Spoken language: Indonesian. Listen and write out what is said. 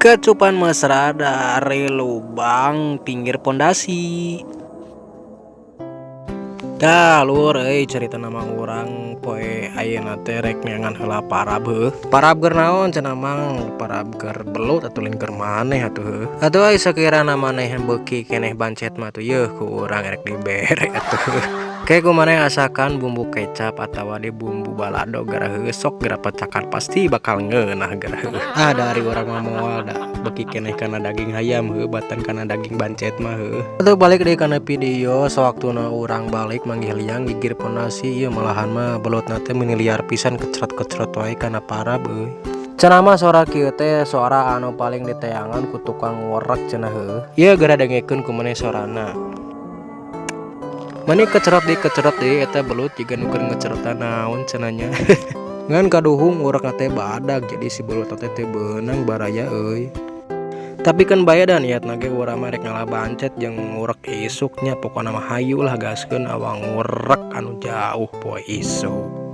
Kecupan mesra dari lubang pinggir pondasi. Dah lur cerita nama orang poe ayeuna teh rek neangan heula parab heuh. Parab keur naon cenah mang? Parab keur belut atuh lain keur maneh atuh heuh. Atuh ai sakirana maneh beuki keneh bancet mah tuh yeuh ku urang rek dibere atuh. Kayak gue mana asakan bumbu kecap atau di bumbu balado gara sok gara pecakar pasti bakal ngeunah gara dari orang mau ada beki keneh karena daging ayam batan karena daging bancet mah atau balik deh karena video sewaktuna orang balik manggil liang gigir pondasi ya malahan mah belot nate meniliar pisan kecrot wae karena parah beuy. Cenah mah sora kieu teh suara anu paling diteangan ku tukang ngorek cenah heuh. Ieu gara dengekeun ku maneh sorana. Mani kecerot deh eta belut juga nuker ngecerotan naon cenanya. Ngan kaduhung urang teh badag jadi si belut teh beunang baraya euy. Tapi kan baya dan niat nage urang mah rek ngalah bancet jeung ngurek isuknya pokona mah hayu lah gaskeun awang ngurek anu jauh poe isuk.